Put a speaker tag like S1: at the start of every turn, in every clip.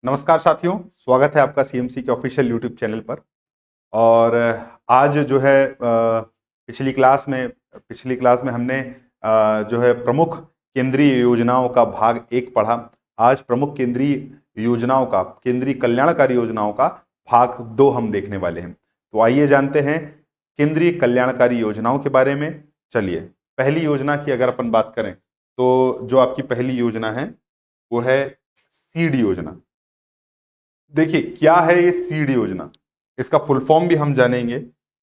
S1: नमस्कार साथियों, स्वागत है आपका सीएमसी के ऑफिशियल यूट्यूब चैनल पर। और आज जो है पिछली क्लास में हमने जो है प्रमुख केंद्रीय योजनाओं का भाग 1 पढ़ा। आज प्रमुख केंद्रीय कल्याणकारी योजनाओं का भाग 2 हम देखने वाले हैं। तो आइए जानते हैं केंद्रीय कल्याणकारी योजनाओं के बारे में। चलिए, पहली योजना की अगर अपन बात करें तो जो आपकी पहली योजना है वो है सीड योजना। देखिए, क्या है ये सीड योजना, इसका फुल फॉर्म भी हम जानेंगे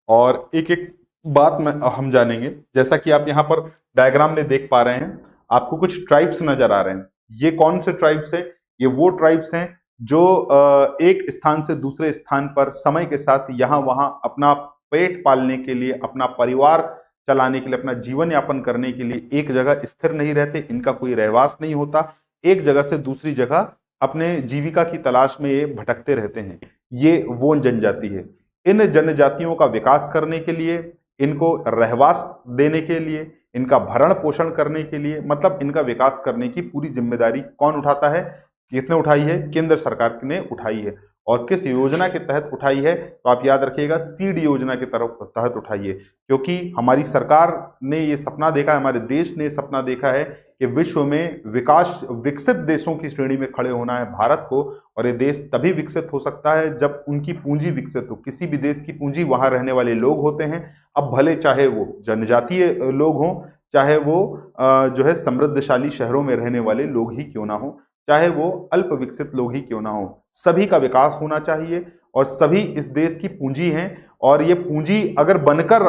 S1: और एक एक बात में हम जानेंगे। जैसा कि आप यहाँ पर डायग्राम में देख पा रहे हैं, आपको कुछ ट्राइब्स नजर आ रहे हैं। ये कौन से ट्राइब्स हैं? ये वो ट्राइब्स हैं जो एक स्थान से दूसरे स्थान पर समय के साथ यहाँ वहाँ अपना पेट पालने के लिए, अपना परिवार चलाने के लिए, अपना जीवन यापन करने के लिए एक जगह स्थिर नहीं रहते। इनका कोई रहवास नहीं होता, एक जगह से दूसरी जगह अपने जीविका की तलाश में ये भटकते रहते हैं। ये वो जनजाति है। इन जनजातियों का विकास करने के लिए, इनको रहवास देने के लिए, इनका भरण पोषण करने के लिए, मतलब इनका विकास करने की पूरी जिम्मेदारी कौन उठाता है? किसने उठाई है? केंद्र सरकार ने उठाई है। और किस योजना के तहत उठाई है? तो आप याद रखिएगा, सीड योजना के तहत उठाई है। क्योंकि हमारी सरकार ने ये सपना देखा है, हमारे देश ने सपना देखा है कि विश्व में विकसित देशों की श्रेणी में खड़े होना है भारत को। और ये देश तभी विकसित हो सकता है जब उनकी पूंजी विकसित हो। किसी भी देश की पूंजी वहां रहने वाले लोग होते हैं। अब भले चाहे वो जनजातीय लोग हों, चाहे वो जो है समृद्धशाली शहरों में रहने वाले लोग ही क्यों ना हो, चाहे वो अल्प विकसित लोग ही क्यों ना हो, सभी का विकास होना चाहिए। और सभी इस देश की पूंजी हैं। और ये पूंजी अगर बनकर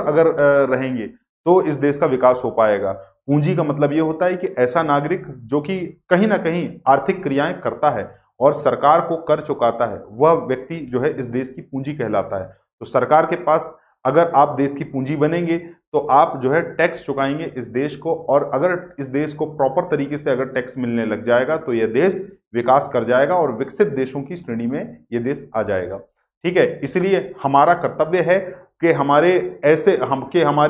S1: रहेंगे तो इस देश का विकास हो पाएगा। पूंजी का मतलब ये होता है कि ऐसा नागरिक जो कि कहीं ना कहीं आर्थिक क्रियाएं करता है और सरकार को कर चुकाता है, वह व्यक्ति जो है इस देश की पूंजी कहलाता है। तो सरकार के पास अगर आप देश की पूंजी बनेंगे तो आप जो है टैक्स चुकाएंगे इस देश को। और अगर इस देश को प्रॉपर तरीके से अगर टैक्स मिलने लग जाएगा तो यह देश विकास कर जाएगा और विकसित देशों की श्रेणी में यह देश आ जाएगा। ठीक है, इसलिए हमारा कर्तव्य है कि हमारे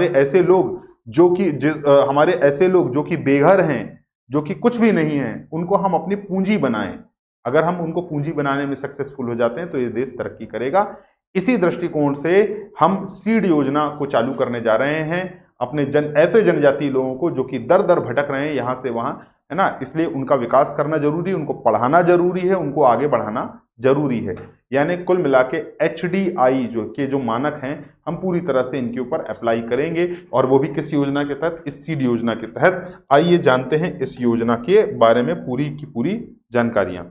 S1: ऐसे लोग जो कि बेघर हैं, जो कि कुछ भी नहीं है, उनको हम अपनी पूंजी बनाएं। अगर हम उनको पूंजी बनाने में सक्सेसफुल हो जाते हैं तो ये देश तरक्की करेगा। इसी दृष्टिकोण से हम सीड योजना को चालू करने जा रहे हैं अपने ऐसे जनजातीय लोगों को जो कि दर दर भटक रहे हैं यहां से वहां, है ना। इसलिए उनका विकास करना जरूरी है, उनको पढ़ाना जरूरी है, उनको आगे बढ़ाना जरूरी है। यानी कुल मिला के HDI जो मानक हैं, हम पूरी तरह से इनके ऊपर अप्लाई करेंगे। और वो भी किस योजना के तहत? इस सीड योजना के तहत। आइए जानते हैं इस योजना के बारे में पूरी की पूरी जानकारियां।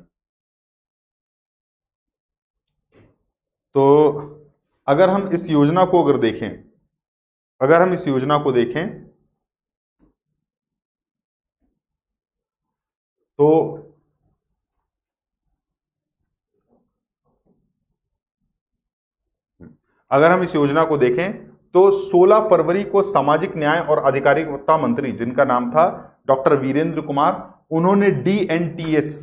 S1: तो अगर हम इस योजना को देखें तो अगर हम इस योजना को देखें तो 16 फरवरी को सामाजिक न्याय और अधिकारिता मंत्री, जिनका नाम था डॉक्टर वीरेंद्र कुमार, उन्होंने DNTS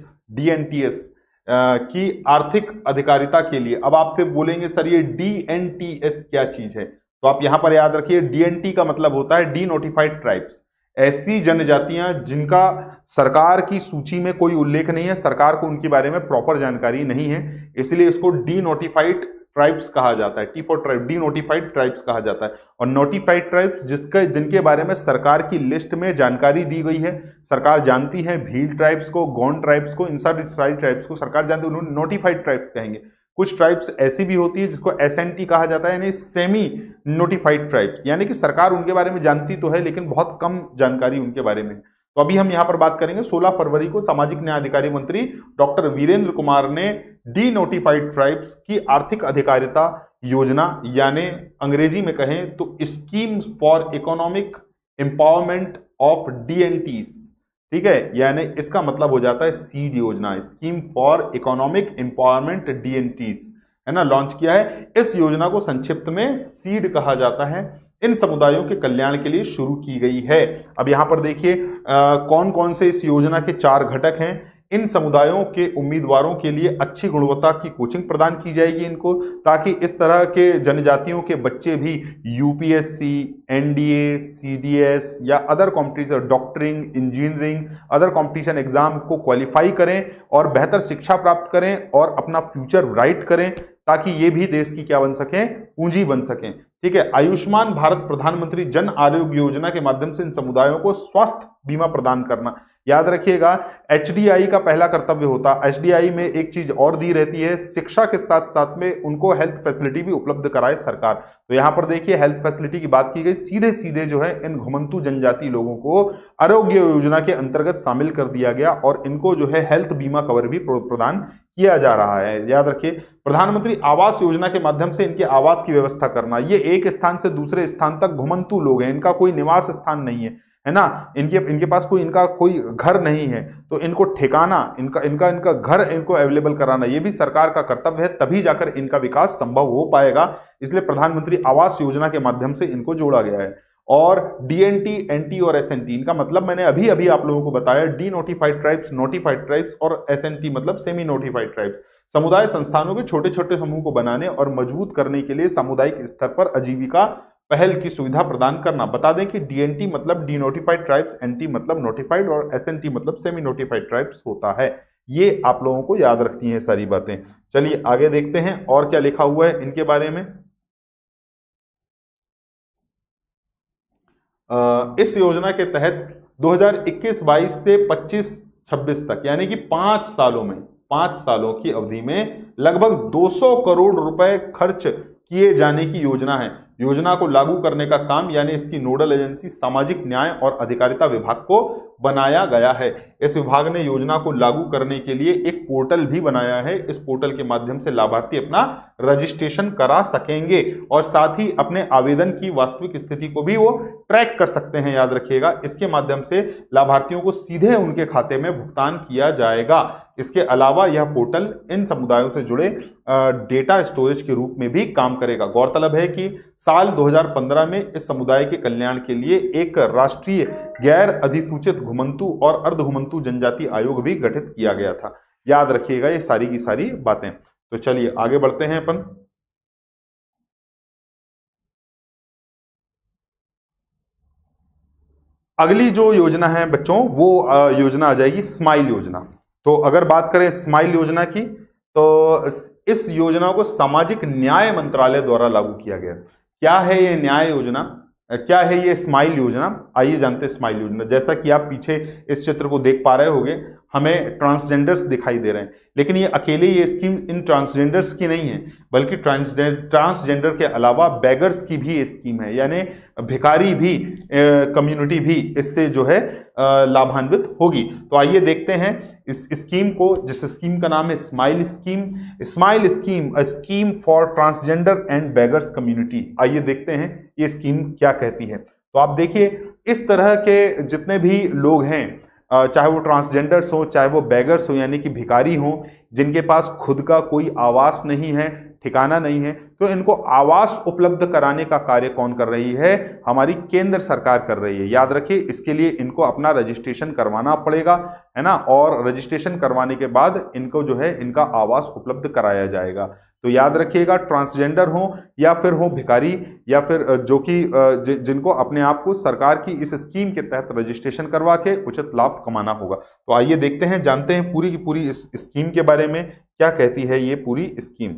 S1: की आर्थिक अधिकारिता के लिए। अब आपसे बोलेंगे सर ये DNTS क्या चीज है? तो आप यहां पर याद रखिए, DNT का मतलब होता है डी नोटिफाइड ट्राइब्स। ऐसी जनजातियां जिनका सरकार की सूची में कोई उल्लेख नहीं है, सरकार को उनके बारे में प्रॉपर जानकारी नहीं है, इसलिए इसको डी नोटिफाइड ट्राइब्स कहा जाता है। T for tribe, D notified tribes कहा जाता है। और नोटिफाइड ट्राइब्स जिनके बारे में सरकार की लिस्ट में जानकारी दी गई है, सरकार जानती है, भील ट्राइब्स को, गोंड ट्राइब्स को, इन सारी ट्राइब्स को सरकार जानती है, उन्होंने नोटिफाइड ट्राइब्स कहेंगे। कुछ ट्राइब्स ऐसी भी होती है जिसको SNT कहा जाता है, यानी सेमी नोटिफाइड ट्राइब्स, यानी कि सरकार उनके बारे में जानती तो है लेकिन बहुत कम जानकारी उनके बारे में। तो अभी हम यहां पर बात करेंगे 16 फरवरी को सामाजिक न्याय अधिकारी मंत्री डॉक्टर वीरेंद्र कुमार ने डी नोटिफाइड ट्राइब्स की आर्थिक अधिकारिता योजना, यानी अंग्रेजी में कहें तो scheme for economic empowerment of DNTs, ठीक है, यानी इसका मतलब हो जाता है सीड योजना, scheme for economic empowerment DNTs, है ना, लॉन्च किया है। इस योजना को संक्षिप्त में सीड कहा जाता है। इन समुदायों के कल्याण के लिए शुरू की गई है। अब यहां पर देखिए कौन कौन से इस योजना के 4 घटक हैं। इन समुदायों के उम्मीदवारों के लिए अच्छी गुणवत्ता की कोचिंग प्रदान की जाएगी इनको, ताकि इस तरह के जनजातियों के बच्चे भी यूपीएससी, एनडीए, सीडीएस या other competition, doctoring, engineering, other competition exam को क्वालिफाई करें और बेहतर शिक्षा प्राप्त करें और अपना फ्यूचर ब्राइट करें, ताकि ये भी देश की क्या बन सकें, पूंजी बन सकें। ठीक है। आयुष्मान भारत प्रधानमंत्री जन आरोग्य योजना के माध्यम से इन समुदायों को स्वास्थ्य बीमा प्रदान करना। याद रखिएगा, एचडीआई का पहला कर्तव्य होता है। एचडीआई में एक चीज और दी रहती है, शिक्षा के साथ साथ में उनको हेल्थ फैसिलिटी भी उपलब्ध कराए सरकार। तो यहां पर देखिए हेल्थ फैसिलिटी की बात की गई, सीधे सीधे जो है इन घुमंतु जनजाति लोगों को आरोग्य योजना के अंतर्गत शामिल कर दिया गया और इनको जो है हेल्थ बीमा कवर भी प्रदान किया जा रहा है। याद रखिए, प्रधानमंत्री आवास योजना के माध्यम से इनके आवास की व्यवस्था करना। ये एक स्थान से दूसरे स्थान तक घुमंतु लोग हैं, इनका कोई निवास स्थान नहीं है ना, इनके पास इनका कोई घर नहीं है, तो इनको ठिकाना, इनका घर इनको अवेलेबल कराना, ये भी सरकार का कर्तव्य है, तभी जाकर इनका विकास संभव हो पाएगा। इसलिए प्रधानमंत्री आवास योजना के माध्यम से इनको जोड़ा गया है। और डीएनटी, एनटी और एसएनटी, इनका मतलब मैंने अभी अभी आप लोगों को बताया, D notified tribes, notified tribes और एसएनटी मतलब सेमी नोटिफाइड ट्राइब्स। समुदाय संस्थानों के छोटे छोटे समूह को बनाने और मजबूत करने के लिए सामुदायिक स्तर पर आजीविका पहल की सुविधा प्रदान करना। बता दें कि डीएनटी मतलब डी नोटिफाइड ट्राइब्स, एनटी मतलब नोटिफाइड और एसएनटी मतलब सेमी नोटिफाइड ट्राइब्स होता है। ये आप लोगों को याद रखनी है सारी बातें। चलिए आगे देखते हैं और क्या लिखा हुआ है इनके बारे में। इस योजना के तहत 2021-22 से 25-26 तक यानी कि 5 सालों में, 5 सालों की अवधि में लगभग 200 करोड़ रुपए खर्च किए जाने की योजना है। योजना को लागू करने का काम यानी इसकी नोडल एजेंसी सामाजिक न्याय और अधिकारिता विभाग को बनाया गया है। इस विभाग ने योजना को लागू करने के लिए एक पोर्टल भी बनाया है। इस पोर्टल के माध्यम से लाभार्थी अपना रजिस्ट्रेशन करा सकेंगे और साथ ही अपने आवेदन की वास्तविक स्थिति को भी वो ट्रैक कर सकते हैं। याद रखिएगा, इसके माध्यम से लाभार्थियों को सीधे उनके खाते में भुगतान किया जाएगा। इसके अलावा यह पोर्टल इन समुदायों से जुड़े डेटा स्टोरेज के रूप में भी काम करेगा। गौरतलब है कि साल 2015 में इस समुदाय के कल्याण के लिए एक राष्ट्रीय गैर अधिसूचित घुमंतु और अर्ध घुमंतु जनजाति आयोग भी गठित किया गया था। याद रखिएगा ये सारी की सारी बातें। तो चलिए आगे बढ़ते हैं अपन। अगली जो योजना है बच्चों, वो योजना आ जाएगी स्माइल योजना। तो अगर बात करें स्माइल योजना की, तो इस योजना को सामाजिक न्याय मंत्रालय द्वारा लागू किया गया। क्या है ये न्याय योजना, क्या है ये स्माइल योजना, आइए जानते हैं स्माइल योजना। जैसा कि आप पीछे इस चित्र को देख पा रहे होंगे, हमें ट्रांसजेंडर्स दिखाई दे रहे हैं, लेकिन ये अकेले ये स्कीम इन ट्रांसजेंडर्स की नहीं है, बल्कि ट्रांसजेंडर के अलावा बेगर्स की भी स्कीम है, यानी भिखारी भी कम्युनिटी भी इससे जो है लाभान्वित होगी। तो आइए देखते हैं इस स्कीम को, जिस स्कीम का नाम है smile scheme. Smile scheme, a scheme for transgender and beggars community. आइए देखते हैं ये स्कीम क्या कहती है। तो आप देखिए, इस तरह के जितने भी लोग हैं, चाहे वो ट्रांसजेंडर्स हो, चाहे वो बेगर्स हो यानी कि भिखारी हो, जिनके पास खुद का कोई आवास नहीं है, ठिकाना नहीं है, तो इनको आवास उपलब्ध कराने का कार्य कौन कर रही है? हमारी केंद्र सरकार कर रही है। याद रखिए, इसके लिए इनको अपना रजिस्ट्रेशन करवाना पड़ेगा, है ना, और रजिस्ट्रेशन करवाने के बाद इनको जो है इनका आवास उपलब्ध कराया जाएगा। तो याद रखिएगा, ट्रांसजेंडर हो या फिर हो भिखारी या फिर जो कि जिनको अपने आप को सरकार की इस स्कीम के तहत रजिस्ट्रेशन करवा के उचित लाभ कमाना होगा। तो आइए देखते हैं, जानते हैं पूरी की पूरी इस स्कीम के बारे में, क्या कहती है ये पूरी स्कीम।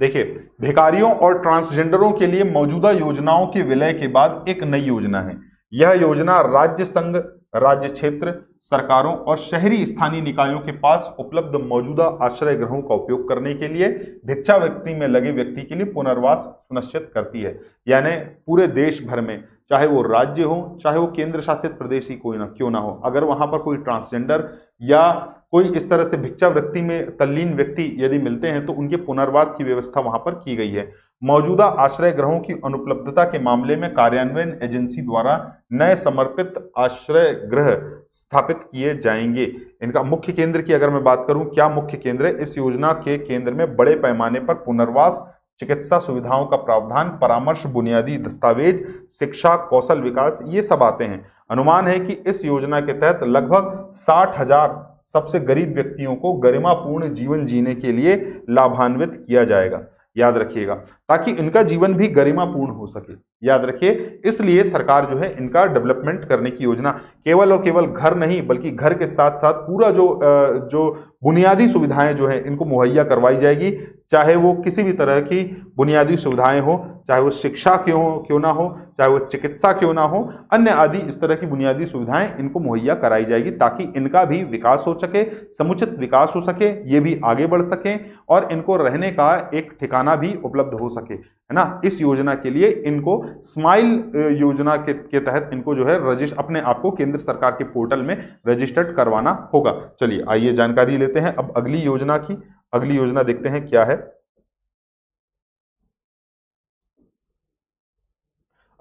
S1: देखिए, भिखारियों और ट्रांसजेंडरों के लिए मौजूदा योजनाओं के विलय के बाद एक नई योजना है। यह योजना राज्य, संघ, राज्य क्षेत्र सरकारों और शहरी स्थानीय निकायों के पास उपलब्ध मौजूदा आश्रय गृहों का उपयोग करने के लिए भिक्षावृत्ति में लगे व्यक्ति के लिए पुनर्वास सुनिश्चित करती है। यानी पूरे देश भर में, चाहे वो राज्य हो, चाहे वो केंद्र शासित प्रदेश ही क्यों ना हो, अगर वहां पर कोई ट्रांसजेंडर या कोई इस तरह से भिक्षावृत्ति में तल्लीन व्यक्ति यदि मिलते हैं तो उनके पुनर्वास की व्यवस्था वहां पर की गई है। मौजूदा आश्रय गृहों की अनुपलब्धता के मामले में कार्यान्वयन एजेंसी द्वारा नए समर्पित आश्रय गृह स्थापित किए जाएंगे। इनका मुख्य केंद्र की अगर मैं बात करूं, क्या मुख्य केंद्र है इस योजना के? केंद्र में बड़े पैमाने पर पुनर्वास, चिकित्सा सुविधाओं का प्रावधान, परामर्श, बुनियादी दस्तावेज, शिक्षा, कौशल विकास, ये सब आते हैं। अनुमान है कि इस योजना के तहत लगभग 60,000 सबसे गरीब व्यक्तियों को गरिमापूर्ण जीवन जीने के लिए लाभान्वित किया जाएगा। याद रखिएगा, ताकि इनका जीवन भी गरिमापूर्ण हो सके। याद रखिए, इसलिए सरकार जो है इनका डेवलपमेंट करने की योजना, केवल और केवल घर नहीं बल्कि घर के साथ साथ पूरा जो बुनियादी सुविधाएं जो है इनको मुहैया करवाई जाएगी। चाहे वो किसी भी तरह की बुनियादी सुविधाएं हो, चाहे वो शिक्षा क्यों ना हो, चाहे वो चिकित्सा क्यों ना हो, अन्य आदि इस तरह की बुनियादी सुविधाएं इनको मुहैया कराई जाएगी, ताकि इनका भी विकास हो सके, समुचित विकास हो सके, ये भी आगे बढ़ सके और इनको रहने का एक ठिकाना भी उपलब्ध हो सके, है ना। इस योजना के लिए इनको स्माइल योजना के तहत इनको जो है अपने आप को केंद्र सरकार के पोर्टल में रजिस्टर्ड करवाना होगा। चलिए आइए जानकारी लेते हैं अब अगली योजना की। अगली योजना देखते हैं क्या है।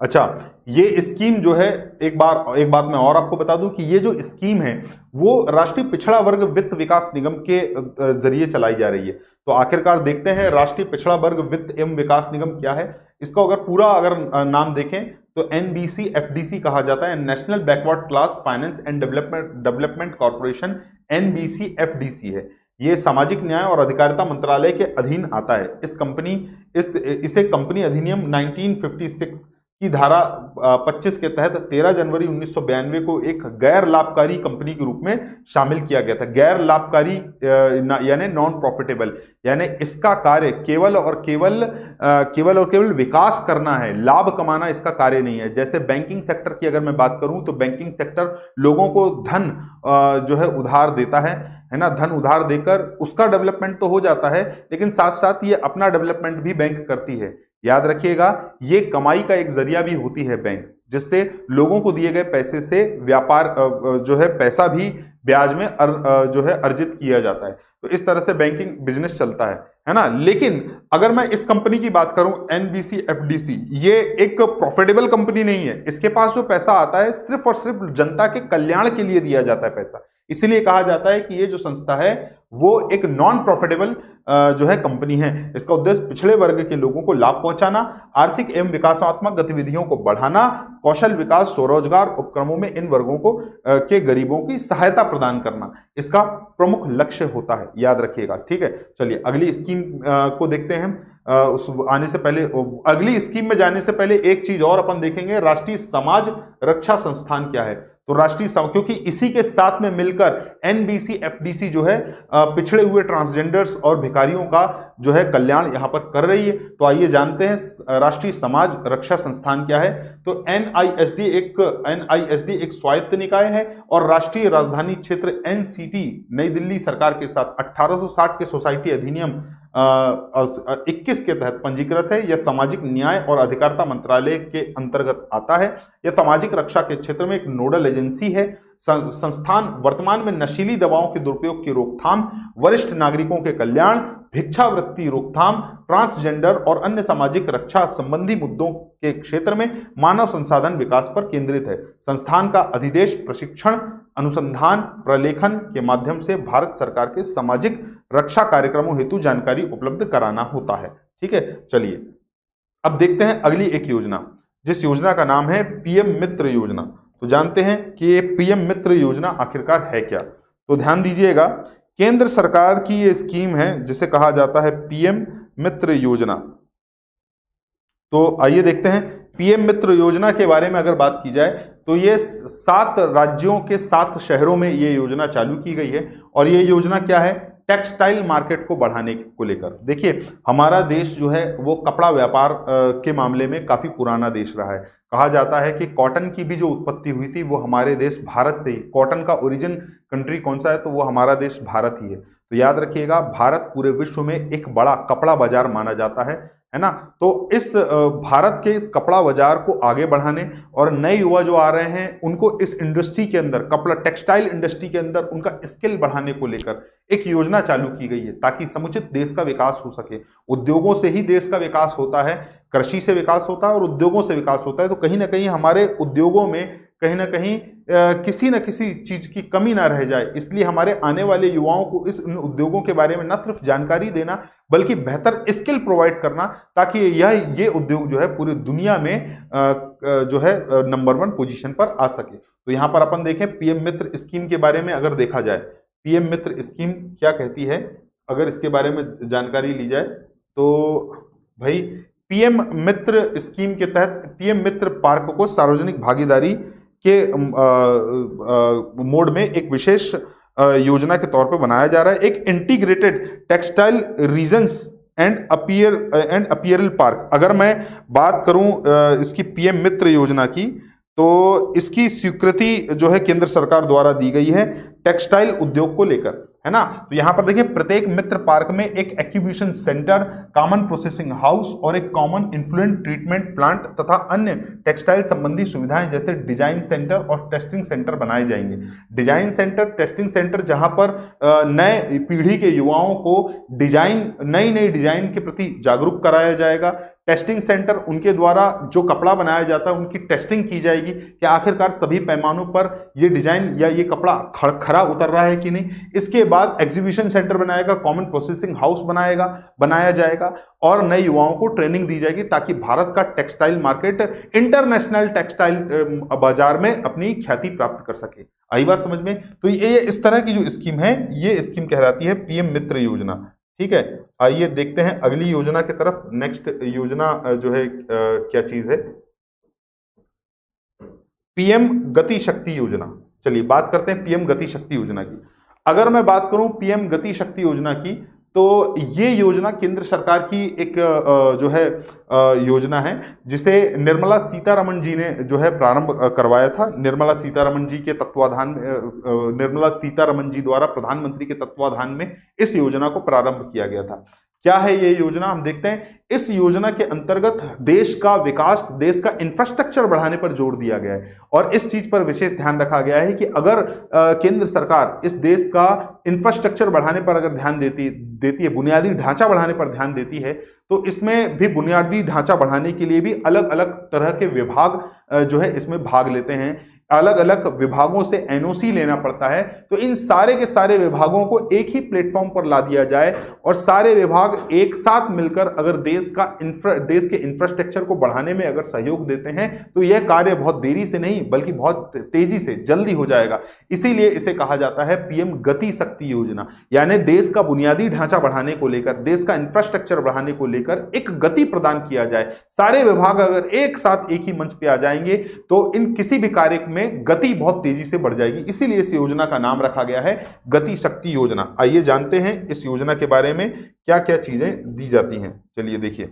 S1: अच्छा, ये स्कीम जो है, एक बात मैं और आपको बता दूं कि ये जो स्कीम है वो राष्ट्रीय पिछड़ा वर्ग वित्त विकास निगम के जरिए चलाई जा रही है। तो आखिरकार देखते हैं राष्ट्रीय पिछड़ा वर्ग वित्त एवं विकास निगम क्या है। इसका अगर नाम देखें तो NBCFDC कहा जाता है, national backward class finance and development corporation, NBCFDC है। ये सामाजिक न्याय और अधिकारिता मंत्रालय के अधीन आता है। इसे कंपनी अधिनियम 1956 की धारा 25 के तहत 13 जनवरी 1992 को एक गैर लाभकारी कंपनी के रूप में शामिल किया गया था। गैर लाभकारी यानी नॉन प्रॉफिटेबल, यानी इसका कार्य केवल और केवल विकास करना है, लाभ कमाना इसका कार्य नहीं है। जैसे बैंकिंग सेक्टर की अगर मैं बात करूं तो बैंकिंग सेक्टर लोगों को धन जो है उधार देता है ना, धन उधार देकर उसका डेवलपमेंट तो हो जाता है, लेकिन साथ साथ ये अपना डेवलपमेंट भी बैंक करती है। याद रखिएगा, ये कमाई का एक जरिया भी होती है बैंक, जिससे लोगों को दिए गए पैसे से व्यापार जो है पैसा भी ब्याज में जो है अर्जित किया जाता है। तो इस तरह से बैंकिंग बिजनेस चलता है ना। लेकिन अगर मैं इस कंपनी की बात करूं NBCFDC, ये एक प्रॉफिटेबल कंपनी नहीं है। इसके पास जो पैसा आता है सिर्फ और सिर्फ जनता के कल्याण के लिए दिया जाता है पैसा। इसीलिए कहा जाता है कि ये जो संस्था है वो एक नॉन प्रॉफिटेबल जो है कंपनी है। इसका उद्देश्य पिछड़े वर्ग के लोगों को लाभ पहुंचाना, आर्थिक एवं विकासात्मक गतिविधियों को बढ़ाना, कौशल विकास, स्वरोजगार उपक्रमों में इन वर्गों को के गरीबों की सहायता प्रदान करना इसका प्रमुख लक्ष्य होता है। याद रखिएगा, ठीक है। चलिए अगली स्कीम को देखते हैं। अगली स्कीम में जाने से पहले एक चीज और अपन देखेंगे, राष्ट्रीय समाज रक्षा संस्थान क्या है। तो क्योंकि इसी के साथ में मिलकर NBCFDC जो है पिछड़े हुए ट्रांसजेंडर्स और भिखारियों का जो है कल्याण यहां पर कर रही है। तो आइए जानते हैं राष्ट्रीय समाज रक्षा संस्थान क्या है। तो NISD एक स्वायत्त निकाय है और राष्ट्रीय राजधानी क्षेत्र NCT नई दिल्ली सरकार के साथ 1860 के सोसाइटी अधिनियम 21 के तहत पंजीकृत है। यह सामाजिक न्याय और अधिकारिता मंत्रालय के अंतर्गत आता है। यह सामाजिक रक्षा के क्षेत्र में एक नोडल एजेंसी है। संस्थान वर्तमान में नशीली दवाओं के दुरुपयोग की रोकथाम, वरिष्ठ नागरिकों के कल्याण, भिक्षावृत्ति रोकथाम, ट्रांसजेंडर और अन्य सामाजिक रक्षा संबंधी मुद्दों के क्षेत्र में मानव संसाधन विकास पर केंद्रित है। संस्थान का अधिदेश प्रशिक्षण, अनुसंधान, प्रलेखन के माध्यम से भारत सरकार के सामाजिक रक्षा कार्यक्रमों हेतु जानकारी उपलब्ध कराना होता है। ठीक है, चलिए अब देखते हैं अगली एक योजना, जिस योजना का नाम है PM मित्र योजना। तो जानते हैं कि ये PM मित्र योजना आखिरकार है क्या। तो ध्यान दीजिएगा, केंद्र सरकार की ये स्कीम है जिसे कहा जाता है PM मित्र योजना। तो आइए देखते हैं PM मित्र योजना के बारे में अगर बात की जाए तो ये 7 राज्यों के 7 शहरों में ये योजना चालू की गई है। और ये योजना क्या है, टेक्सटाइल मार्केट को बढ़ाने को लेकर। देखिए हमारा देश जो है वो कपड़ा व्यापार के मामले में काफी पुराना देश रहा है। कहा जाता है कि कॉटन की भी जो उत्पत्ति हुई थी वो हमारे देश भारत से ही, कॉटन का ओरिजिन कंट्री कौन सा है तो वो हमारा देश भारत ही है। तो याद रखिएगा, भारत पूरे विश्व में एक बड़ा कपड़ा बाजार माना जाता है ना। तो इस भारत के इस कपड़ा बाजार को आगे बढ़ाने और नए युवा जो आ रहे हैं उनको इस इंडस्ट्री के अंदर, कपड़ा टेक्सटाइल इंडस्ट्री के अंदर उनका स्किल बढ़ाने को लेकर एक योजना चालू की गई है, ताकि समुचित देश का विकास हो सके। उद्योगों से ही देश का विकास होता है, कृषि से विकास होता है और उद्योगों से विकास होता है। तो कहीं ना कहीं हमारे उद्योगों में कहीं ना कहीं किसी न किसी चीज की कमी ना रह जाए, इसलिए हमारे आने वाले युवाओं को इस उद्योगों के बारे में न सिर्फ जानकारी देना बल्कि बेहतर स्किल प्रोवाइड करना, ताकि ये उद्योग जो है पूरी दुनिया में जो है नंबर 1 पोजीशन पर आ सके। तो यहां पर अपन देखें पीएम मित्र स्कीम के बारे में अगर देखा जाए, पीएम मित्र स्कीम क्या कहती है, अगर इसके बारे में जानकारी ली जाए तो भाई पीएम मित्र स्कीम के तहत पीएम मित्र पार्क को सार्वजनिक भागीदारी के मोड में एक विशेष योजना के तौर पर बनाया जा रहा है। एक integrated textile regions and apparel park. अगर मैं बात करूं इसकी पीएम मित्र योजना की, तो इसकी स्वीकृति जो है केंद्र सरकार द्वारा दी गई है टेक्सटाइल उद्योग को लेकर, है ना। तो यहां पर देखिए प्रत्येक मित्र पार्क में एक एक्यूबिशन सेंटर, कॉमन प्रोसेसिंग हाउस और एक कॉमन इन्फ्लुएंट ट्रीटमेंट प्लांट तथा अन्य टेक्सटाइल संबंधी सुविधाएं जैसे डिजाइन सेंटर और टेस्टिंग सेंटर बनाए जाएंगे। डिजाइन सेंटर, टेस्टिंग सेंटर जहां पर नए पीढ़ी के युवाओं को नई डिजाइन के प्रति जागरूक कराया जाएगा। टेस्टिंग सेंटर, उनके द्वारा जो कपड़ा बनाया जाता है उनकी टेस्टिंग की जाएगी कि आखिरकार सभी पैमानों पर ये डिजाइन या ये कपड़ा खरा उतर रहा है कि नहीं। इसके बाद एग्जीबिशन सेंटर बनाएगा, कॉमन प्रोसेसिंग हाउस बनाया जाएगा और नए युवाओं को ट्रेनिंग दी जाएगी ताकि भारत का टेक्सटाइल मार्केट इंटरनेशनल टेक्सटाइल बाजार में अपनी ख्याति प्राप्त कर सके। आई बात समझ में। तो ये इस तरह की जो स्कीम है, ये स्कीम कहलाती है पीएम मित्र योजना। ठीक है, आइए देखते हैं अगली योजना की तरफ। नेक्स्ट योजना जो है क्या चीज है, पीएम गति शक्ति योजना। चलिए बात करते हैं पीएम गति शक्ति योजना की। अगर मैं बात करूं पीएम गति शक्ति योजना की, तो ये योजना केंद्र सरकार की एक जो है योजना है जिसे निर्मला सीतारमण जी ने जो है प्रारंभ करवाया था। निर्मला सीतारमण जी के तत्वाधान में, निर्मला सीतारमण जी द्वारा प्रधानमंत्री के तत्वाधान में इस योजना को प्रारंभ किया गया था। क्या है ये योजना, हम देखते हैं। इस योजना के अंतर्गत देश का विकास, देश का इंफ्रास्ट्रक्चर बढ़ाने पर जोर दिया गया है और इस चीज पर विशेष ध्यान रखा गया है कि अगर केंद्र सरकार इस देश का इंफ्रास्ट्रक्चर बढ़ाने पर अगर ध्यान देती है, बुनियादी ढांचा बढ़ाने पर ध्यान देती है, तो इसमें भी बुनियादी ढांचा बढ़ाने के लिए भी अलग अलग तरह के विभाग जो है इसमें भाग लेते हैं। अलग अलग विभागों से एनओसी लेना पड़ता है। तो इन सारे के सारे विभागों को एक ही प्लेटफॉर्म पर ला दिया जाए और सारे विभाग एक साथ मिलकर अगर देश के इंफ्रास्ट्रक्चर को बढ़ाने में अगर सहयोग देते हैं तो यह कार्य बहुत देरी से नहीं बल्कि बहुत तेजी से जल्दी हो जाएगा। इसीलिए इसे कहा जाता है पीएम गति शक्ति योजना। यानी देश का बुनियादी ढांचा बढ़ाने को लेकर, देश का इंफ्रास्ट्रक्चर बढ़ाने को लेकर एक गति प्रदान किया जाए। सारे विभाग अगर एक साथ एक ही मंच पे आ जाएंगे तो इन किसी भी कार्य में गति बहुत तेजी से बढ़ जाएगी। इसीलिए इस योजना का नाम रखा गया है गति शक्ति योजना। आइए जानते हैं इस योजना के बारे में क्या क्या चीजें दी जाती हैं। चलिए देखिए,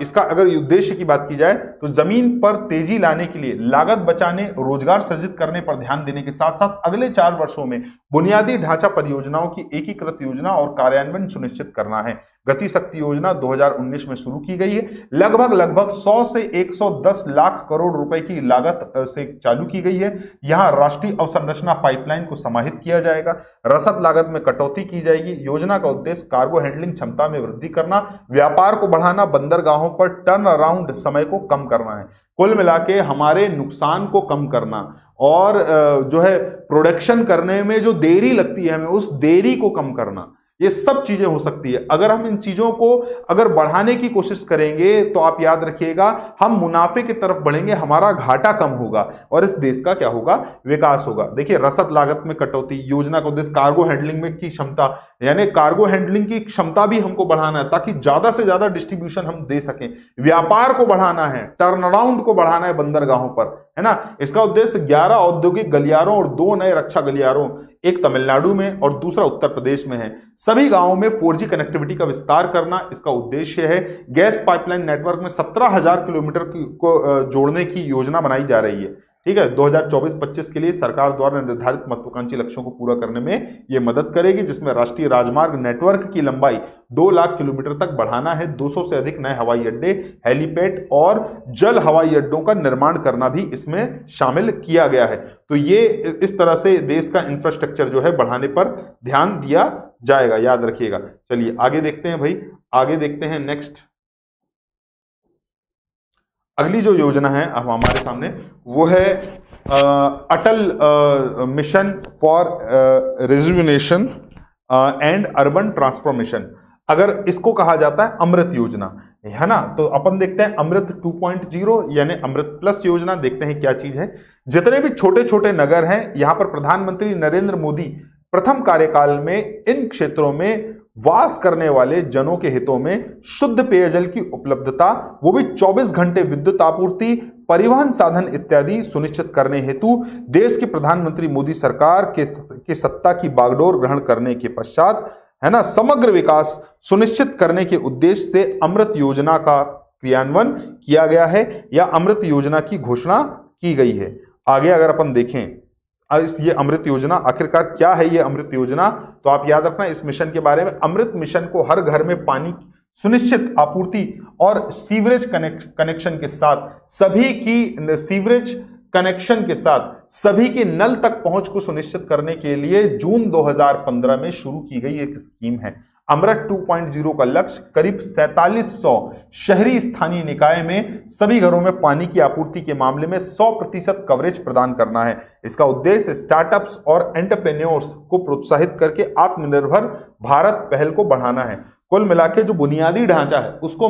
S1: इसका अगर उद्देश्य की बात की जाए तो जमीन पर तेजी लाने के लिए लागत बचाने, रोजगार सृजित करने पर ध्यान देने के साथ साथ अगले 4 वर्षों में बुनियादी ढांचा परियोजनाओं की एकीकृत योजना और कार्यान्वयन सुनिश्चित करना है। गति शक्ति योजना 2019 में शुरू की गई है। लगभग 100 से 110 लाख करोड़ रुपए की लागत से चालू की गई है। यहां राष्ट्रीय अवसंरचना पाइपलाइन को समाहित किया जाएगा, रसद लागत में कटौती की जाएगी। योजना का उद्देश्य कार्गो हैंडलिंग क्षमता में वृद्धि करना, व्यापार को बढ़ाना, बंदरगाहों पर टर्न अराउंड समय को कम करना है। कुल मिला के हमारे नुकसान को कम करना और जो है प्रोडक्शन करने में जो देरी लगती है हमें उस देरी को कम करना, ये सब चीजें हो सकती है। अगर हम इन चीजों को अगर बढ़ाने की कोशिश करेंगे तो आप याद रखिएगा हम मुनाफे की तरफ बढ़ेंगे, हमारा घाटा कम होगा और इस देश का क्या होगा, विकास होगा। देखिए रसद लागत में कटौती, योजना का उद्देश्य कार्गो हैंडलिंग में की क्षमता, यानी कार्गो हैंडलिंग की क्षमता भी हमको बढ़ाना है ताकि ज्यादा से ज्यादा डिस्ट्रीब्यूशन हम दे सकें। व्यापार को बढ़ाना है, टर्न अराउंड को बढ़ाना है बंदरगाहों पर, है ना। इसका उद्देश्य 11 औद्योगिक गलियारों और 2 नए रक्षा गलियारों, एक तमिलनाडु में और दूसरा उत्तर प्रदेश में है। सभी गांवों में 4G कनेक्टिविटी का विस्तार करना इसका उद्देश्य है। गैस पाइपलाइन नेटवर्क में 17,000 किलोमीटर को जोड़ने की योजना बनाई जा रही है। ठीक है, 2024-25 के लिए सरकार द्वारा निर्धारित महत्वाकांक्षी लक्ष्यों को पूरा करने में यह मदद करेगी, जिसमें राष्ट्रीय राजमार्ग नेटवर्क की लंबाई 2 लाख किलोमीटर तक बढ़ाना है। 200 से अधिक नए हवाई अड्डे, हेलीपैड और जल हवाई अड्डों का निर्माण करना भी इसमें शामिल किया गया है। तो ये इस तरह से देश का इंफ्रास्ट्रक्चर जो है बढ़ाने पर ध्यान दिया जाएगा, याद रखिएगा। चलिए आगे देखते हैं भाई, आगे देखते हैं नेक्स्ट। अगली जो योजना है अब हमारे सामने वो है Atal mission for rejuvenation and urban transformation. अगर इसको कहा जाता है अमृत योजना, है ना। तो अपन देखते हैं अमृत 2.0 यानी अमृत प्लस योजना, देखते हैं क्या चीज है। जितने भी छोटे छोटे नगर हैं, यहां पर प्रधानमंत्री नरेंद्र मोदी प्रथम कार्यकाल में इन क्षेत्रों में वास करने वाले जनों के हितों में शुद्ध पेयजल की उपलब्धता, वो भी 24 घंटे विद्युत आपूर्ति, परिवहन साधन इत्यादि सुनिश्चित करने हेतु देश के प्रधानमंत्री मोदी सरकार के सत्ता की बागडोर ग्रहण करने के पश्चात, है ना, समग्र विकास सुनिश्चित करने के उद्देश्य से अमृत योजना का क्रियान्वयन किया गया है या अमृत योजना की घोषणा की गई है। आगे अगर अपन देखें ये अमृत योजना आखिरकार क्या है, ये अमृत योजना, तो आप याद रखना इस मिशन के बारे में। अमृत मिशन को हर घर में पानी सुनिश्चित आपूर्ति और सीवरेज कनेक्शन के साथ सभी की सीवरेज कनेक्शन के साथ सभी की नल तक पहुंच को सुनिश्चित करने के लिए जून 2015 में शुरू की गई एक स्कीम है। अमृत 2.0 का लक्ष्य करीब 4700 शहरी स्थानीय निकाय में सभी घरों में पानी की आपूर्ति के मामले में 100% कवरेज प्रदान करना है। इसका उद्देश्य स्टार्टअप्स और एंटरप्रेन्योर्स को प्रोत्साहित करके आत्मनिर्भर भारत पहल को बढ़ाना है। कुल मिलाके जो बुनियादी ढांचा है उसको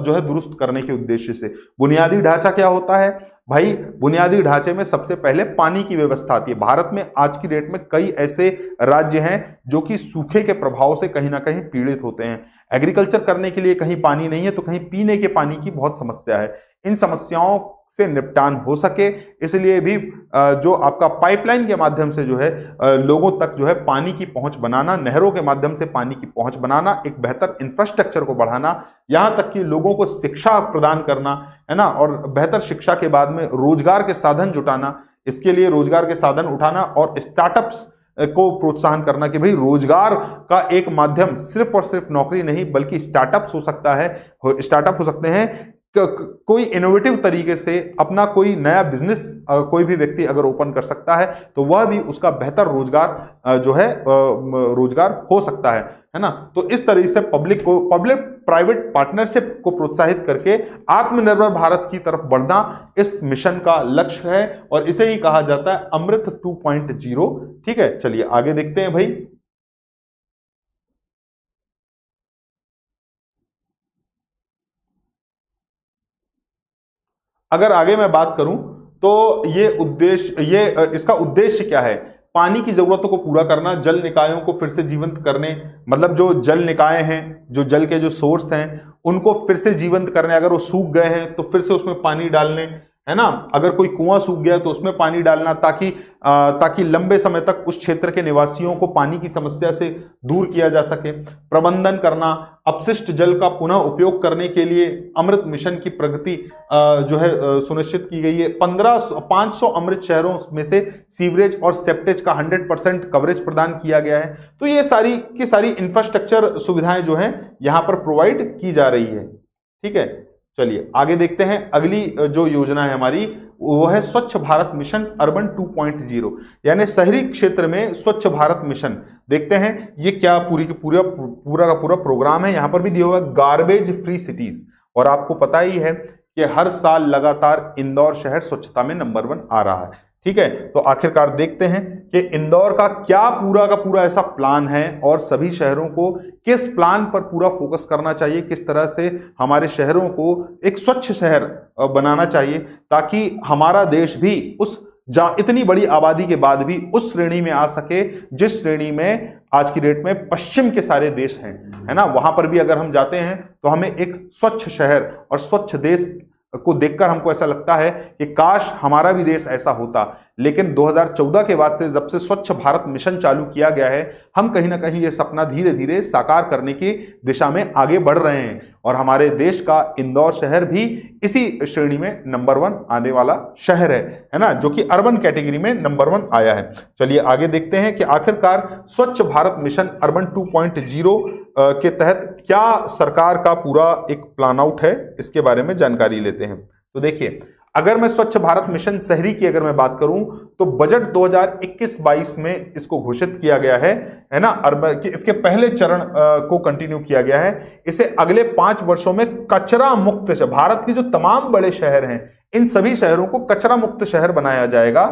S1: जो है दुरुस्त करने के उद्देश्य से। बुनियादी ढांचा क्या होता है भाई? बुनियादी ढांचे में सबसे पहले पानी की व्यवस्था आती है। भारत में आज की डेट में कई ऐसे राज्य हैं जो कि सूखे के प्रभाव से कहीं ना कहीं पीड़ित होते हैं। एग्रीकल्चर करने के लिए कहीं पानी नहीं है तो कहीं पीने के पानी की बहुत समस्या है। इन समस्याओं से निपटान हो सके इसलिए भी जो आपका पाइपलाइन के माध्यम से जो है लोगों तक जो है पानी की पहुंच बनाना, नहरों के माध्यम से पानी की पहुंच बनाना, एक बेहतर इंफ्रास्ट्रक्चर को बढ़ाना, यहां तक कि लोगों को शिक्षा प्रदान करना, है ना, और बेहतर शिक्षा के बाद में रोजगार के साधन जुटाना, इसके लिए रोजगार के साधन उठाना और स्टार्टअप्स को प्रोत्साहन करना कि भाई रोजगार का एक माध्यम सिर्फ और सिर्फ नौकरी नहीं बल्कि स्टार्टअप्स हो सकता है, स्टार्टअप हो सकते हैं। कोई इनोवेटिव तरीके से अपना कोई नया बिजनेस कोई भी व्यक्ति अगर ओपन कर सकता है तो वह भी उसका बेहतर रोजगार जो है रोजगार हो सकता है ना। तो इस तरीके से पब्लिक प्राइवेट पार्टनरशिप को प्रोत्साहित करके आत्मनिर्भर भारत की तरफ बढ़ना इस मिशन का लक्ष्य है और इसे ही कहा जाता है अमृत 2.0। ठीक है, चलिए आगे देखते हैं भाई। अगर आगे मैं बात करूं तो इसका उद्देश्य क्या है? पानी की जरूरतों को पूरा करना, जल निकायों को फिर से जीवंत करने, मतलब जो जल निकाय हैं, जो जल के जो सोर्स हैं उनको फिर से जीवंत करने, अगर वो सूख गए हैं तो फिर से उसमें पानी डालने, है ना। अगर कोई कुआं सूख गया तो उसमें पानी डालना ताकि लंबे समय तक उस क्षेत्र के निवासियों को पानी की समस्या से दूर किया जा सके। प्रबंधन करना, अपशिष्ट जल का पुनः उपयोग करने के लिए अमृत मिशन की प्रगति जो है सुनिश्चित की गई है। 500 अमृत शहरों में से सीवरेज और सेप्टेज का 100% कवरेज प्रदान किया गया है। तो ये सारी की सारी इंफ्रास्ट्रक्चर सुविधाएं जो है यहां पर प्रोवाइड की जा रही है। ठीक है, चलिए आगे देखते हैं। अगली जो योजना है हमारी वो है स्वच्छ भारत मिशन अर्बन 2.0 यानी शहरी क्षेत्र में स्वच्छ भारत मिशन। देखते हैं ये क्या पूरा का पूरा प्रोग्राम है। यहां पर भी दिया हुआ है गार्बेज फ्री सिटीज, और आपको पता ही है कि हर साल लगातार इंदौर शहर स्वच्छता में नंबर 1 आ रहा है। ठीक है, तो आखिरकार देखते हैं कि इंदौर का पूरा ऐसा प्लान है और सभी शहरों को किस प्लान पर पूरा फोकस करना चाहिए, किस तरह से हमारे शहरों को एक स्वच्छ शहर बनाना चाहिए ताकि हमारा देश भी इतनी बड़ी आबादी के बाद भी उस श्रेणी में आ सके जिस श्रेणी में आज की डेट में पश्चिम के सारे देश हैं, है ना। वहां पर भी अगर हम जाते हैं तो हमें एक स्वच्छ शहर और स्वच्छ देश को देखकर हमको ऐसा लगता है कि काश हमारा भी देश ऐसा होता। लेकिन 2014 के बाद से जब से स्वच्छ भारत मिशन चालू किया गया है, हम कहीं ना कहीं ये सपना धीरे धीरे साकार करने की दिशा में आगे बढ़ रहे हैं और हमारे देश का इंदौर शहर भी इसी श्रेणी में नंबर 1 आने वाला शहर है ना, जो कि अर्बन कैटेगरी में नंबर 1 आया है। चलिए आगे देखते हैं कि आखिरकार स्वच्छ भारत मिशन अर्बन 2.0 के तहत क्या सरकार का पूरा एक प्लान आउट है, इसके बारे में जानकारी लेते हैं। तो देखिए, अगर मैं स्वच्छ भारत मिशन शहरी की अगर मैं बात करूं तो बजट 2021-22 में इसको घोषित किया गया है ना। इसके पहले चरण को कंटिन्यू किया गया है। इसे अगले 5 वर्षों में कचरा मुक्त भारत के जो तमाम बड़े शहर हैं इन सभी शहरों को कचरा मुक्त शहर बनाया जाएगा,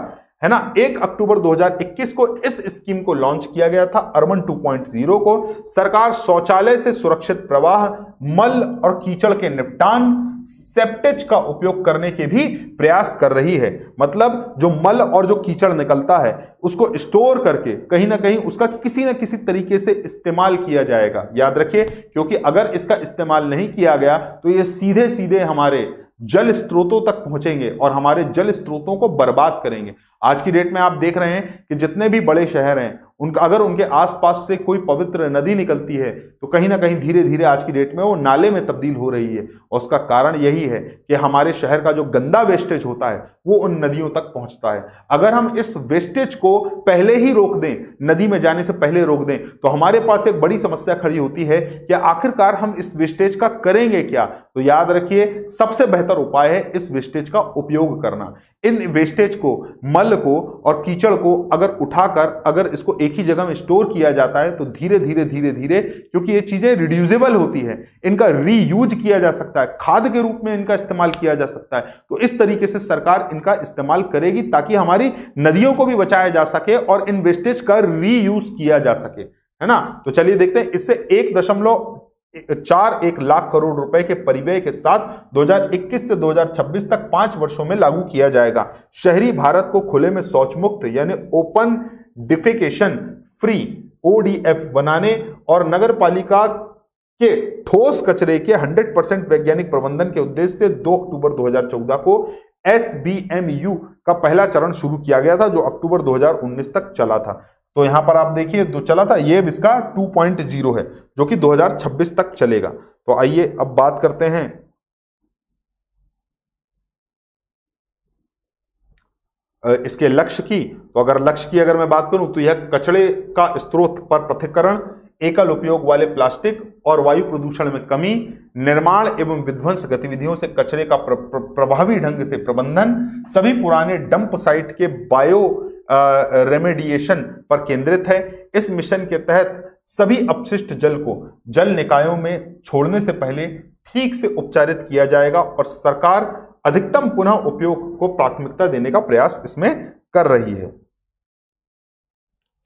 S1: है ना। 1 अक्टूबर 2021 को इस स्कीम को लॉन्च किया गया था। अर्बन 2.0 को सरकार शौचालय से सुरक्षित प्रवाह, मल और कीचड़ के निपटान, सेप्टेज का उपयोग करने के भी प्रयास कर रही है। मतलब जो मल और जो कीचड़ निकलता है उसको स्टोर करके कहीं ना कहीं उसका किसी न किसी तरीके से इस्तेमाल किया जाएगा। याद रखिए, क्योंकि अगर इसका इस्तेमाल नहीं किया गया तो ये सीधे सीधे हमारे जल स्रोतों तक पहुंचेंगे और हमारे जल स्रोतों को बर्बाद करेंगे। आज की डेट में आप देख रहे हैं कि जितने भी बड़े शहर हैं उनका अगर उनके आसपास से कोई पवित्र नदी निकलती है तो कहीं ना कहीं धीरे धीरे आज की डेट में वो नाले में तब्दील हो रही है। और उसका कारण यही है कि हमारे शहर का जो गंदा वेस्टेज होता है वो उन नदियों तक पहुंचता है। अगर हम इस वेस्टेज को पहले ही रोक दें, नदी में जाने से पहले रोक दें, तो हमारे पास एक बड़ी समस्या खड़ी होती है कि आखिरकार हम इस वेस्टेज का करेंगे क्या। तो याद रखिए, सबसे बेहतर उपाय है इस वेस्टेज का उपयोग करना। इन वेस्टेज को, मल को और कीचड़ को अगर उठाकर अगर इसको एक ही जगह में स्टोर किया जाता है तो धीरे धीरे धीरे धीरे, क्योंकि ये चीजें रिड्यूसेबल होती है, इनका रीयूज किया जा सकता है, खाद के रूप में इनका इस्तेमाल किया जा सकता है। तो इस तरीके से सरकार इनका इस्तेमाल करेगी ताकि हमारी नदियों को भी बचाया जा सके और इन वेस्टेज का रीयूज किया जा सके, है ना। तो चलिए देखते हैं, इससे 1.41 लाख करोड़ रुपए के परिव्यय के साथ 2021 से 2026 तक 5 वर्षों में लागू किया जाएगा। शहरी भारत को खुले में शौच मुक्त यानी ओपन डिफेकेशन फ्री ODF बनाने और नगर पालिका के ठोस कचरे के 100% वैज्ञानिक प्रबंधन के उद्देश्य से 2 अक्टूबर 2014 को SBMU का पहला चरण शुरू किया गया था, जो अक्टूबर 2019 तक चला था। तो यहां पर आप देखिए जो चला था ये इसका 2.0 है जो कि 2026 तक चलेगा। तो आइए अब बात करते हैं इसके लक्ष्य की। तो अगर लक्ष्य की अगर मैं बात करूं तो यह कचरे का स्रोत पर पृथक्करण, एकल उपयोग वाले प्लास्टिक और वायु प्रदूषण में कमी, निर्माण एवं विध्वंस गतिविधियों से कचरे का प्रभावी ढंग से प्रबंधन, सभी पुराने डंप साइट के बायो रेमेडिएशन पर केंद्रित है। इस मिशन के तहत सभी अपशिष्ट जल को जल निकायों में छोड़ने से पहले ठीक से उपचारित किया जाएगा और सरकार अधिकतम पुनः उपयोग को प्राथमिकता देने का प्रयास इसमें कर रही है।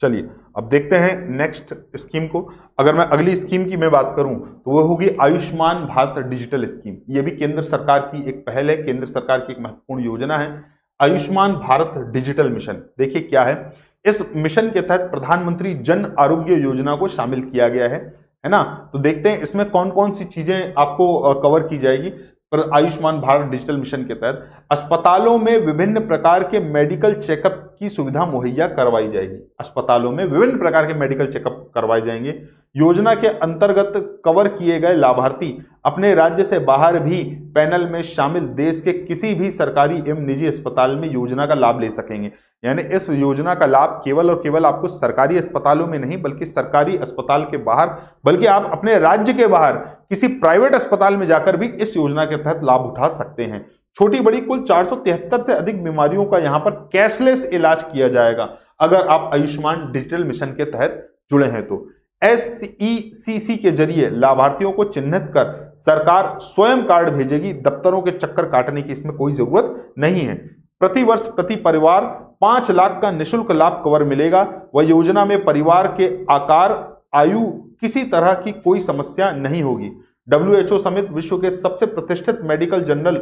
S1: चलिए अब देखते हैं नेक्स्ट स्कीम को। अगर मैं अगली स्कीम की मैं बात करूं तो वो होगी आयुष्मान भारत डिजिटल स्कीम। ये भी केंद्र सरकार की एक पहल है, केंद्र सरकार की एक महत्वपूर्ण योजना है, आयुष्मान भारत डिजिटल मिशन। देखिए क्या है, इस मिशन के तहत प्रधानमंत्री जन आरोग्य योजना को शामिल किया गया है ना। तो देखते हैं इसमें कौन कौन सी चीजें आपको कवर की जाएगी। पर आयुष्मान भारत डिजिटल मिशन के तहत अस्पतालों में विभिन्न प्रकार के मेडिकल चेकअप की सुविधा मुहैया करवाई जाएगी। अस्पतालों में विभिन्न प्रकार के मेडिकल चेकअप करवाए जाएंगे। योजना के अंतर्गत कवर किए गए लाभार्थी अपने राज्य से बाहर भी पैनल में शामिल देश के किसी भी सरकारी एवं निजी अस्पताल में योजना का लाभ ले सकेंगे। यानी इस योजना का लाभ केवल और केवल आपको सरकारी अस्पतालों में नहीं बल्कि सरकारी अस्पताल के बाहर, बल्कि आप अपने राज्य के बाहर किसी प्राइवेट अस्पताल में जाकर भी इस योजना के तहत लाभ उठा सकते हैं। छोटी बड़ी कुल 473 से अधिक बीमारियों का यहां पर कैशलेस इलाज किया जाएगा अगर आप आयुष्मान डिजिटल मिशन के तहत जुड़े हैं तो। SECC के जरिए लाभार्थियों को चिन्हित कर सरकार स्वयं कार्ड भेजेगी। दफ्तरों के चक्कर काटने की इसमें कोई जरूरत नहीं है। प्रति वर्ष प्रति परिवार 5 लाख का निःशुल्क लाभ कवर मिलेगा। वह योजना में परिवार के आकार, आयु, किसी तरह की कोई समस्या नहीं होगी। WHO समेत विश्व के सबसे प्रतिष्ठित मेडिकल जर्नल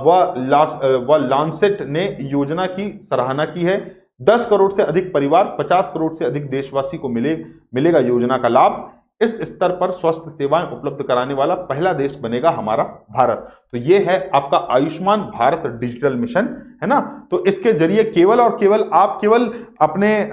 S1: व लांसेट ने योजना की सराहना की है। 10 करोड़ से अधिक परिवार, 50 करोड़ से अधिक देशवासी को मिलेगा योजना का लाभ। इस स्तर पर स्वास्थ्य सेवाएं उपलब्ध कराने वाला पहला देश बनेगा हमारा भारत। तो ये है आपका आयुष्मान भारत डिजिटल मिशन, है ना। तो इसके जरिए केवल और केवल आप केवल अपने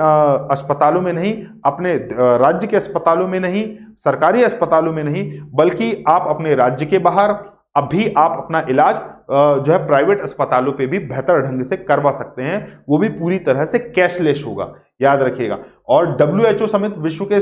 S1: अस्पतालों में नहीं, अपने राज्य के अस्पतालों में नहीं, सरकारी अस्पतालों में नहीं, बल्कि आप अपने राज्य के बाहर अब भी आप अपना इलाज जो है प्राइवेट अस्पतालों पे भी बेहतर ढंग से करवा सकते हैं। वो भी पूरी तरह से कैशलेस होगा, याद रखिएगा। और WHO समेत विश्व के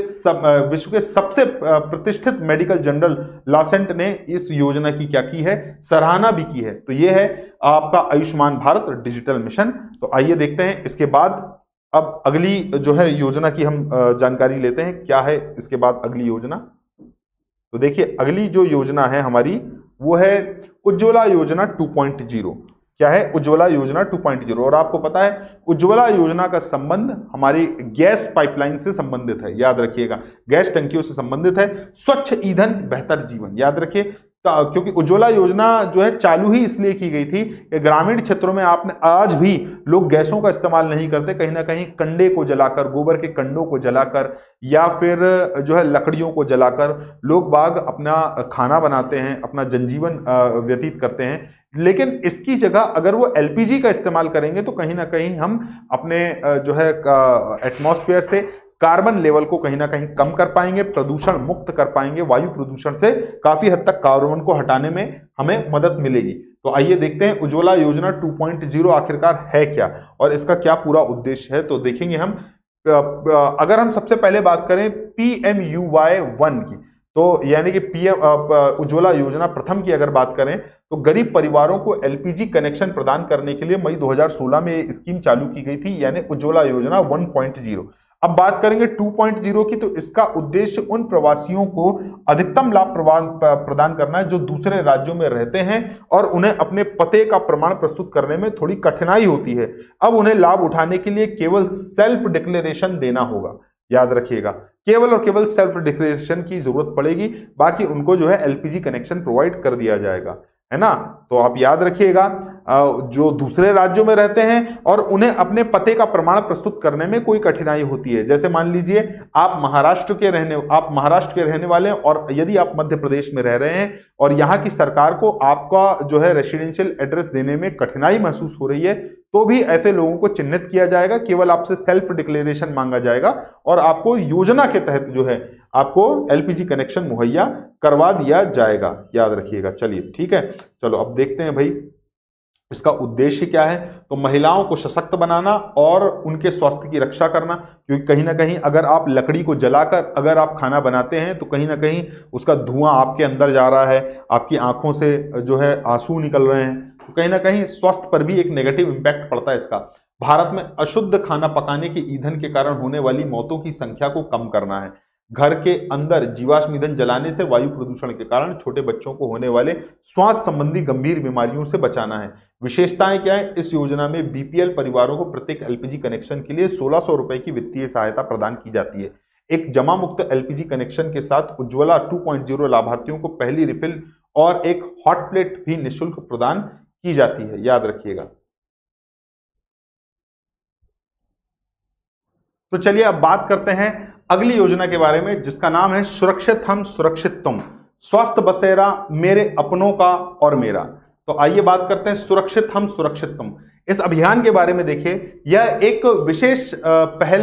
S1: सबसे प्रतिष्ठित मेडिकल जर्नल लांसेट ने इस योजना की क्या की है, सराहना भी की है। तो ये है आपका आयुष्मान भारत डिजिटल मिशन। तो आइए देखते हैं इसके बाद अब अगली जो है योजना की हम जानकारी लेते हैं। क्या है इसके बाद अगली योजना? तो देखिए अगली जो योजना है हमारी वो है उज्ज्वला योजना 2.0। क्या है, उज्ज्वला योजना 2.0। और आपको पता है उज्ज्वला योजना का संबंध हमारी गैस पाइपलाइन से संबंधित है, याद रखिएगा, गैस टंकियों से संबंधित है। स्वच्छ ईंधन बेहतर जीवन, याद रखिए, क्योंकि उज्ज्वला योजना जो है चालू ही इसलिए की गई थी कि ग्रामीण क्षेत्रों में आपने आज भी लोग गैसों का इस्तेमाल नहीं करते, कहीं ना कहीं कंडे को जलाकर, गोबर के कंडों को जलाकर या फिर जो है लकड़ियों को जलाकर लोग बाग अपना खाना बनाते हैं, अपना जनजीवन व्यतीत करते हैं। लेकिन इसकी जगह अगर वो एलपीजी का इस्तेमाल करेंगे तो कहीं ना कहीं हम अपने जो है एटमॉस्फेयर से कार्बन लेवल को कहीं ना कहीं कम कर पाएंगे, प्रदूषण मुक्त कर पाएंगे, वायु प्रदूषण से काफी हद तक कार्बन को हटाने में हमें मदद मिलेगी। तो आइए देखते हैं उज्ज्वला योजना 2.0 आखिरकार है क्या और इसका क्या पूरा उद्देश्य है। तो देखेंगे हम, अगर हम सबसे पहले बात करें PMUY 1 की, तो यानी कि उज्ज्वला योजना प्रथम की अगर बात करें तो गरीब परिवारों को एलपीजी कनेक्शन प्रदान करने के लिए मई 2016 में ये स्कीम चालू की गई थी, यानी उज्ज्वला योजना 1.0। अब बात करेंगे 2.0 की, तो इसका उद्देश्य उन प्रवासियों को अधिकतम लाभ प्रदान करना है जो दूसरे राज्यों में रहते हैं और उन्हें अपने पते का प्रमाण प्रस्तुत करने में थोड़ी कठिनाई होती है। अब उन्हें लाभ उठाने के लिए केवल सेल्फ डिक्लेरेशन देना होगा, याद रखिएगा, केवल और केवल सेल्फ डिक्लेरेशन की जरूरत पड़ेगी, बाकी उनको जो है एलपीजी कनेक्शन प्रोवाइड कर दिया जाएगा, है ना। तो आप याद रखिएगा, जो दूसरे राज्यों में रहते हैं और उन्हें अपने पते का प्रमाण प्रस्तुत करने में कोई कठिनाई होती है, जैसे मान लीजिए आप महाराष्ट्र के रहने वाले हैं और यदि आप मध्य प्रदेश में रह रहे हैं और यहाँ की सरकार को आपका जो है रेसिडेंशियल एड्रेस देने में कठिनाई महसूस हो रही है, तो भी ऐसे लोगों को चिन्हित किया जाएगा, केवल आपसे सेल्फ डिक्लेरेशन मांगा जाएगा और आपको योजना के तहत जो है आपको एलपीजी कनेक्शन मुहैया करवा दिया जाएगा, याद रखिएगा। चलिए ठीक है, चलो अब देखते हैं भाई इसका उद्देश्य क्या है। तो महिलाओं को सशक्त बनाना और उनके स्वास्थ्य की रक्षा करना, क्योंकि कहीं ना कहीं अगर आप लकड़ी को जलाकर अगर आप खाना बनाते हैं तो कहीं ना कहीं उसका धुआं आपके अंदर जा रहा है, आपकी आंखों से जो है आंसू निकल रहे हैं, तो कहीं ना कहीं स्वास्थ्य पर भी एक नेगेटिव इंपैक्ट पड़ता है इसका। भारत में अशुद्ध खाना पकाने के ईंधन के कारण होने वाली मौतों की संख्या को कम करना है। घर के अंदर जीवाश्म ईंधन जलाने से वायु प्रदूषण के कारण छोटे बच्चों को होने वाले श्वास संबंधी गंभीर बीमारियों से बचाना है। विशेषताएं क्या है, इस योजना में बीपीएल परिवारों को प्रत्येक एलपीजी कनेक्शन के लिए 1600 रुपए की वित्तीय सहायता प्रदान की जाती है। एक जमा मुक्त एलपीजी कनेक्शन के साथ उज्ज्वला 2.0 लाभार्थियों को पहली रिफिल और एक हॉट प्लेट भी निःशुल्क प्रदान की जाती है, याद रखिएगा। तो चलिए अब बात करते हैं अगली योजना के बारे में, जिसका नाम है सुरक्षित हम सुरक्षित तुम, स्वस्थ बसेरा मेरे अपनों का और मेरा। तो आइए बात करते हैं सुरक्षित हम सुरक्षित तुम। इस अभियान के बारे में देखिए, यह एक विशेष पहल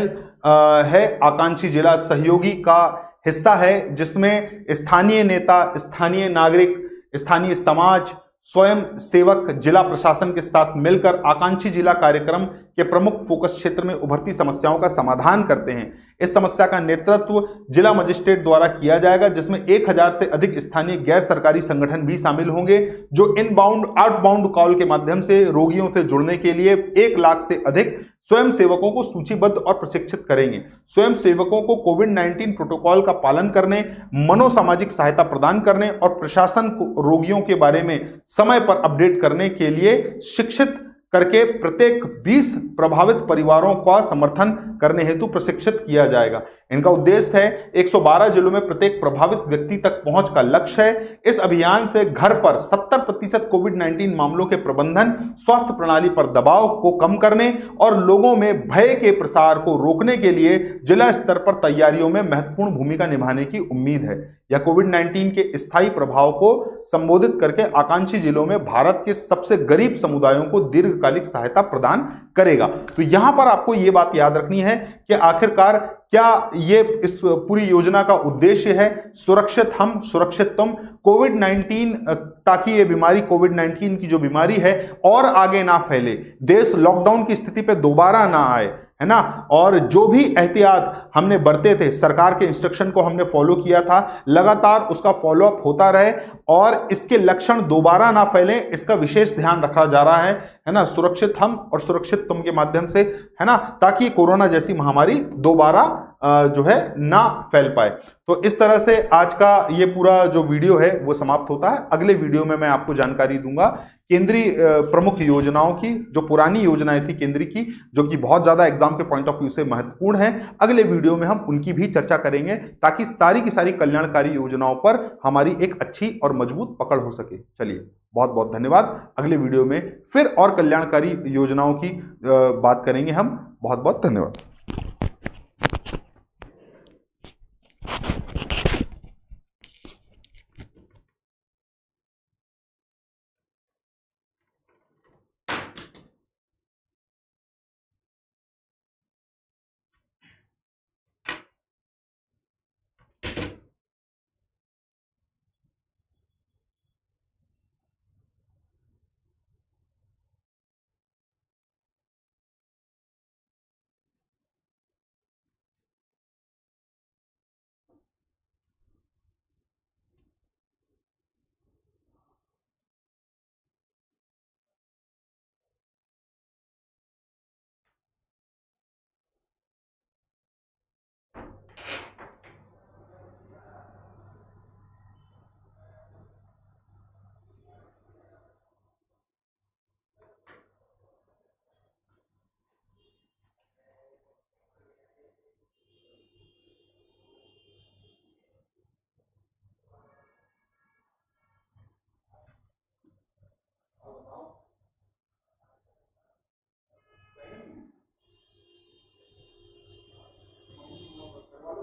S1: है, आकांक्षी जिला सहयोगी का हिस्सा है, जिसमें स्थानीय नेता, स्थानीय नागरिक, स्थानीय समाज, स्वयं सेवक जिला प्रशासन के साथ मिलकर आकांक्षी जिला कार्यक्रम के प्रमुख फोकस क्षेत्र में उभरती समस्याओं का समाधान करते हैं। इस समस्या का नेतृत्व जिला मजिस्ट्रेट द्वारा किया जाएगा, जिसमें 1000 से अधिक स्थानीय गैर सरकारी संगठन भी शामिल होंगे, जो इनबाउंड आउटबाउंड कॉल के माध्यम से रोगियों से जुड़ने के लिए 1 लाख से अधिक स्वयं सेवकों को सूचीबद्ध और प्रशिक्षित करेंगे। स्वयं सेवकों को कोविड-19 प्रोटोकॉल का पालन करने, मनोसामाजिक सहायता प्रदान करने और प्रशासन को रोगियों के बारे में समय पर अपडेट करने के लिए शिक्षित करके प्रत्येक 20 प्रभावित परिवारों का समर्थन करने हेतु प्रशिक्षित किया जाएगा। इनका उद्देश्य है 112 जिलों में प्रत्येक प्रभावित व्यक्ति तक पहुंच का लक्ष्य है। इस अभियान से घर पर 70% कोविड-19 मामलों के प्रबंधन, स्वास्थ्य प्रणाली पर दबाव को कम करने और लोगों में भय के प्रसार को रोकने के लिए जिला स्तर पर तैयारियों में महत्वपूर्ण भूमिका निभाने की उम्मीद है। यह कोविड-19 के स्थायी प्रभाव को संबोधित करके आकांक्षी जिलों में भारत के सबसे गरीब समुदायों को दीर्घकालिक सहायता प्रदान करेगा। तो यहां पर आपको यह बात याद रखनी है कि आखिरकार क्या ये इस पूरी योजना का उद्देश्य है, सुरक्षित हम सुरक्षित तुम, कोविड-19, ताकि ये बीमारी कोविड-19 की जो बीमारी है और आगे ना फैले, देश लॉकडाउन की स्थिति पे दोबारा ना आए, है ना। और जो भी एहतियात हमने बरते थे, सरकार के इंस्ट्रक्शन को हमने फॉलो किया था, लगातार उसका फॉलोअप होता रहे और इसके लक्षण दोबारा ना फैले, इसका विशेष ध्यान रखा जा रहा है ना, सुरक्षित हम और सुरक्षित तुम के माध्यम से, है ना, ताकि कोरोना जैसी महामारी दोबारा जो है ना फैल पाए। तो इस तरह से आज का ये पूरा जो वीडियो है वो समाप्त होता है। अगले वीडियो में मैं आपको जानकारी दूंगा केंद्रीय प्रमुख योजनाओं की, जो पुरानी योजनाएं थी केंद्र की, जो कि बहुत ज्यादा एग्जाम के पॉइंट ऑफ व्यू से महत्वपूर्ण है। अगले वीडियो में हम उनकी भी चर्चा करेंगे ताकि सारी की सारी कल्याणकारी योजनाओं पर हमारी एक अच्छी और मजबूत पकड़ हो सके। चलिए, बहुत बहुत धन्यवाद। अगले वीडियो में फिर और कल्याणकारी योजनाओं की बात करेंगे हम। बहुत बहुत धन्यवाद।